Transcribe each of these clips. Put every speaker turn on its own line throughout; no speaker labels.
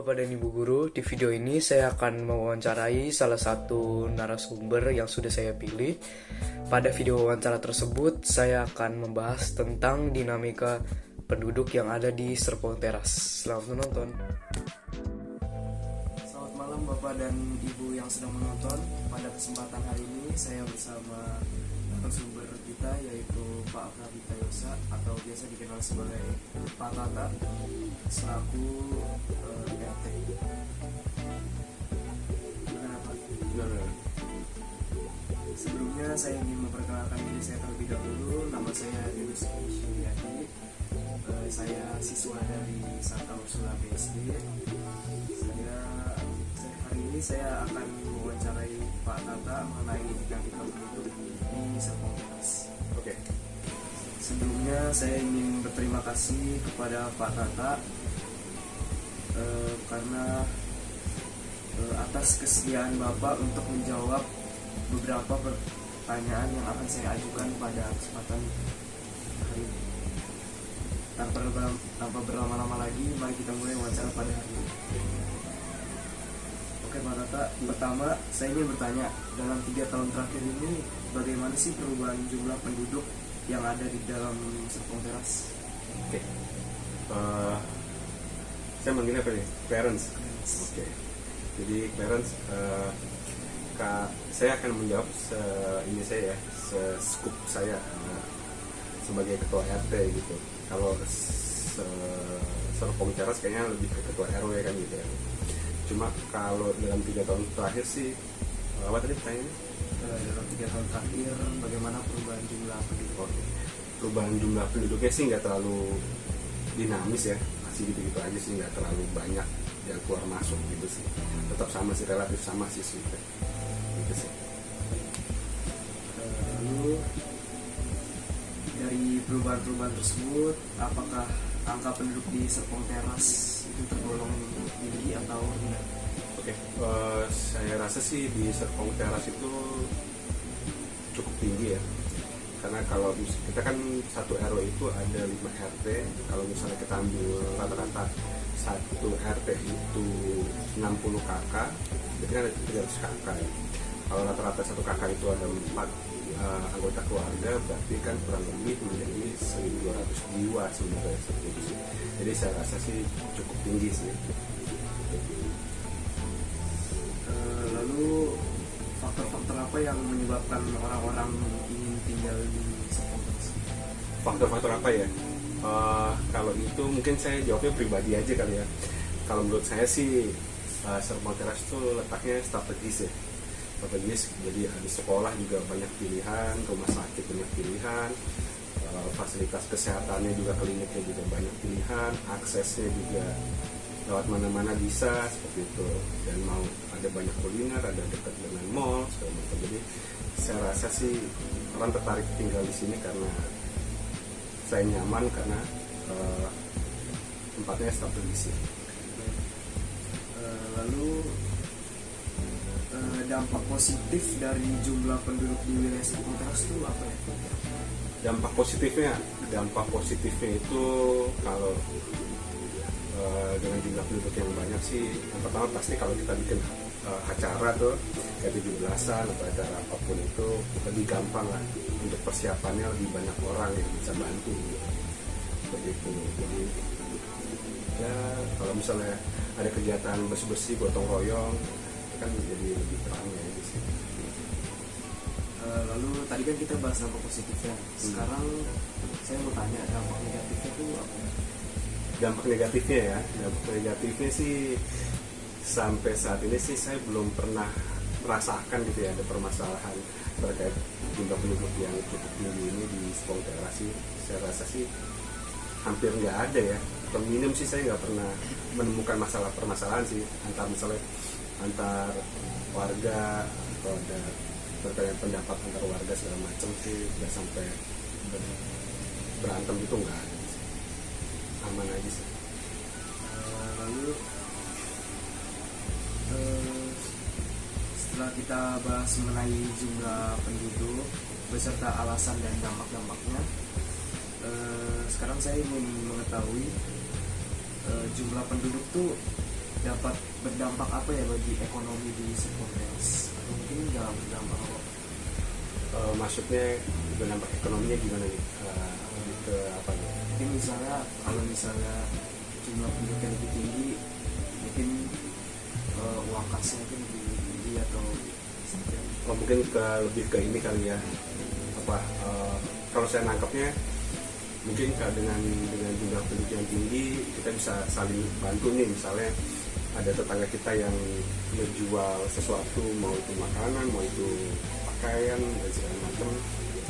Bapak dan Ibu Guru, di video ini saya akan mewawancarai salah satu narasumber yang sudah saya pilih. Pada video wawancara tersebut, saya akan membahas tentang dinamika penduduk yang ada di Serpong Teras. Selamat menonton. Selamat malam Bapak dan Ibu yang sedang menonton. Pada kesempatan hari ini, saya bersama narasumber kita yaitu Pak Prabita Yosa atau biasa dikenal sebagai Pak Tata selaku RT. Kenapa? Sebelumnya saya ingin memperkenalkan diri saya terlebih dahulu. Nama saya Yunus Syuriati. Saya siswa dari Santa Ursula BSD. Hari ini saya akan mewawancarai Pak Tata mengenai dinamika penduduk di Serpong Teras.
Oke.
Sebelumnya saya ingin berterima kasih kepada Pak Tata karena atas kesediaan Bapak untuk menjawab beberapa pertanyaan yang akan saya ajukan pada kesempatan hari ini. Tanpa berlama-lama lagi, mari kita mulai wawancara pada hari ini. Oke Pak Tata, pertama saya ingin bertanya, dalam 3 tahun terakhir ini bagaimana sih perubahan jumlah penduduk yang ada di dalam Serpong Teras?
Oke. Saya manggilnya apa nih? Parents. Oke. Jadi parents, saya akan menjawab scoop saya sebagai ketua RT gitu. Kalau Serpong Teras kayaknya lebih ke ketua RW kan gitu ya. Cuma kalau dalam 3 tahun terakhir sih, apa tadi pertanyaannya?
Dalam 3 tahun terakhir bagaimana perubahan jumlah penduduk?
Perubahan jumlah penduduknya sih nggak terlalu dinamis ya, masih gitu-gitu aja sih, nggak terlalu banyak yang keluar masuk gitu sih, tetap sama sih, relatif sama sih gitu sih.
Lalu dari perubahan-perubahan tersebut, apakah angka penduduk di Serpong Teras itu tergolong tinggi atau rendah?
Oke, saya rasa sih di Serpong Teras itu cukup tinggi ya, karena kalau kita kan satu RW itu ada 5 RT. Kalau misalnya kita ambil rata-rata satu RT itu 60 kakak, berarti kan ada 300 kakak ya. Kalau rata-rata satu kakak itu ada 4 anggota keluarga, berarti kan kurang lebih menjadi 1.200 jiwa sebenarnya seperti itu sih. Jadi saya rasa sih cukup tinggi sih.
Lalu faktor-faktor apa yang menyebabkan orang-orang ingin tinggal di Serpong Teras?
Faktor-faktor apa ya? Kalau itu mungkin saya jawabnya pribadi aja kali ya. Kalau menurut saya sih Serpong Teras itu letaknya strategis ya. Strategis, jadi ada sekolah juga banyak pilihan, rumah sakit banyak pilihan, fasilitas kesehatannya juga, kliniknya juga banyak pilihan, aksesnya juga lewat mana-mana bisa seperti itu, dan mau ada banyak kuliner, ada dekat dengan mall segala macam. Jadi saya rasa sih orang tertarik tinggal di sini karena saya nyaman, karena tempatnya strategis.
Lalu dampak positif dari jumlah penduduk di wilayah Serpong Teras itu apa ya?
Dampak positifnya itu kalau dengan jumlah penduduk yang banyak sih, yang pertama pasti kalau kita bikin acara tuh kayak 17-an atau acara apapun itu lebih gampang lah, untuk persiapannya lebih banyak orang yang bisa bantu begitu. Jadi ya kalau misalnya ada kegiatan bersih-bersih, gotong royong, kan jadi lebih terangnya gitu sih.
Lalu tadi kan kita bahas dampak positifnya. Sekarang saya mau tanya dampak negatifnya itu apa?
Dampak negatifnya sih sampai saat ini sih saya belum pernah merasakan gitu ya, ada permasalahan terkait jumlah penduduk yang cukup tinggi ini di Serpong Teras sih. Saya rasa sih hampir nggak ada ya, atau minim sih, saya nggak pernah menemukan permasalahan sih antar warga, atau ada perbedaan pendapat antar warga segala macam sih, nggak sampai berantem gitu, nggak ada sih. Aman aja sih.
Lalu setelah kita bahas mengenai jumlah penduduk beserta alasan dan dampak-dampaknya, sekarang saya ingin mengetahui jumlah penduduk tuh dapat berdampak apa ya bagi ekonomi di Serpong Teras? Atau mungkin nggak berdampak apa?
Maksudnya berdampak ekonominya gimana nih? Lebih ke apa nih?
Mungkin misalnya kalau misalnya jumlah penduduknya lebih tinggi, mungkin uang kasnya mungkin lebih tinggi atau
Mungkin lebih ke ini kali ya, apa kalau saya nangkapnya mungkin dengan jumlah penduduk yang tinggi kita bisa saling bantu nih. Misalnya ada tetangga kita yang menjual sesuatu, mau itu makanan, mau itu pakaian dan segala macam,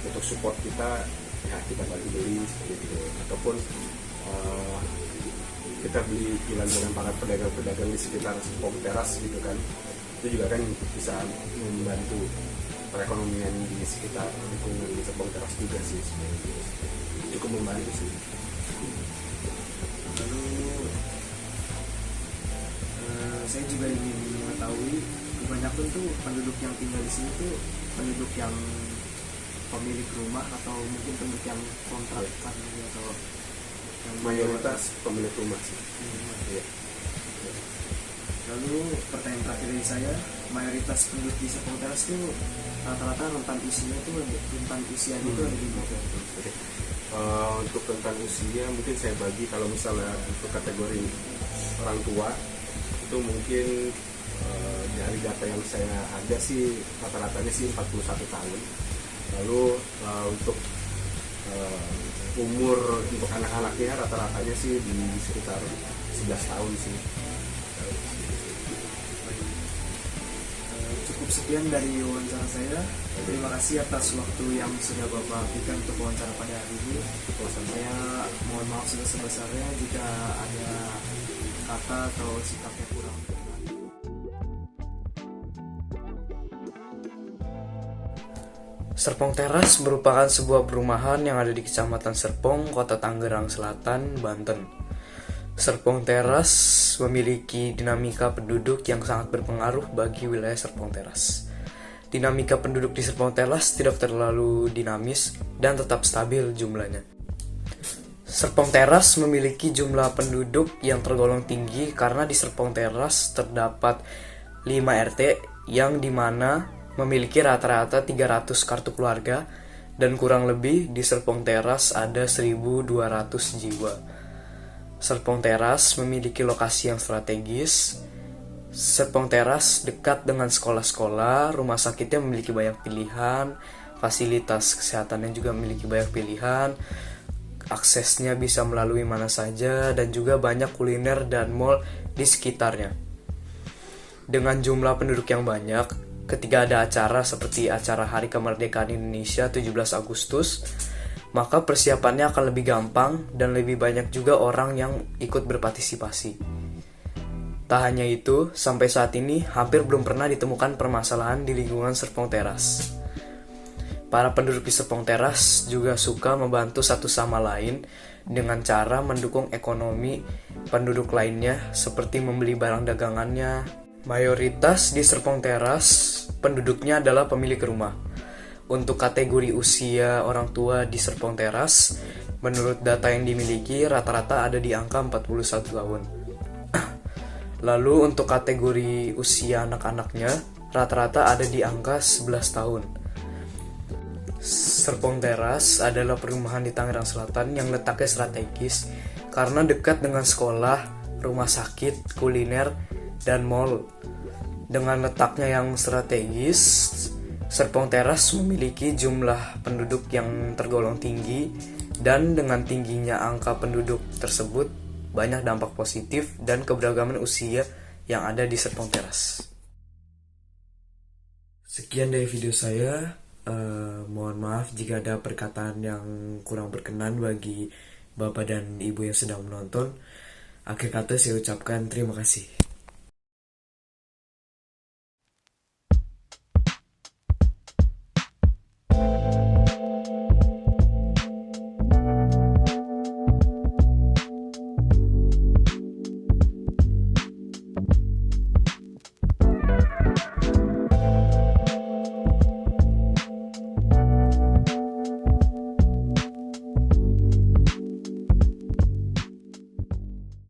untuk support kita ya kita bantu beli seperti itu. Ataupun kita beli jalan-jalan para pedagang-pedagang di sekitar Serpong Teras gitu kan, itu juga kan bisa membantu perekonomian di sekitar lingkungan di Serpong Teras juga sih, cukup membantu sih.
lalu saya juga ingin mengetahui kebanyakan tuh penduduk yang tinggal di sini tuh penduduk yang pemilik rumah atau mungkin penduduk yang kontrakkan gitu, atau yang
Mayoritas pemilik rumah sih. Iya.
Lalu pertanyaan terakhir dari saya, mayoritas penduduk di Serpong Teras itu rata-rata rentan usianya itu ada di mana?
Oke. Untuk rentan usia mungkin saya bagi, kalau misalnya untuk kategori orang tua itu mungkin dari data yang saya ada sih rata-ratanya sih 41 tahun. Lalu untuk umur untuk anak-anaknya rata-ratanya sih di sekitar 11 tahun sih.
Cukup sekian dari wawancara saya. Terima kasih atas waktu yang sudah Bapak berikan untuk wawancara pada hari ini. Saya mohon maaf sebesar-besarnya jika ada kata atau sikapnya kurang berkenan. Serpong Teras merupakan sebuah perumahan yang ada di Kecamatan Serpong, Kota Tangerang Selatan, Banten. Serpong Teras memiliki dinamika penduduk yang sangat berpengaruh bagi wilayah Serpong Teras. Dinamika penduduk di Serpong Teras tidak terlalu dinamis dan tetap stabil jumlahnya. Serpong Teras memiliki jumlah penduduk yang tergolong tinggi karena di Serpong Teras terdapat 5 RT yang dimana memiliki rata-rata 300 kartu keluarga, dan kurang lebih di Serpong Teras ada 1.200 jiwa. Serpong Teras memiliki lokasi yang strategis. Serpong Teras dekat dengan sekolah-sekolah, rumah sakitnya memiliki banyak pilihan, fasilitas kesehatannya juga memiliki banyak pilihan, aksesnya bisa melalui mana saja, dan juga banyak kuliner dan mall di sekitarnya. Dengan jumlah penduduk yang banyak, ketika ada acara seperti acara Hari Kemerdekaan Indonesia 17 Agustus, maka persiapannya akan lebih gampang dan lebih banyak juga orang yang ikut berpartisipasi. Tak hanya itu, sampai saat ini hampir belum pernah ditemukan permasalahan di lingkungan Serpong Teras. Para penduduk di Serpong Teras juga suka membantu satu sama lain dengan cara mendukung ekonomi penduduk lainnya seperti membeli barang dagangannya. Mayoritas di Serpong Teras penduduknya adalah pemilik rumah. Untuk kategori usia orang tua di Serpong Teras, menurut data yang dimiliki rata-rata ada di angka 41 tahun. Lalu untuk kategori usia anak-anaknya rata-rata ada di angka 11 tahun. Serpong Teras adalah perumahan di Tangerang Selatan yang letaknya strategis karena dekat dengan sekolah, rumah sakit, kuliner, dan mall. Dengan letaknya yang strategis, Serpong Teras memiliki jumlah penduduk yang tergolong tinggi, dan dengan tingginya angka penduduk tersebut banyak dampak positif dan keberagaman usia yang ada di Serpong Teras. Sekian dari video saya. Mohon maaf jika ada perkataan yang kurang berkenan bagi Bapak dan Ibu yang sedang menonton. Akhir kata saya ucapkan terima kasih.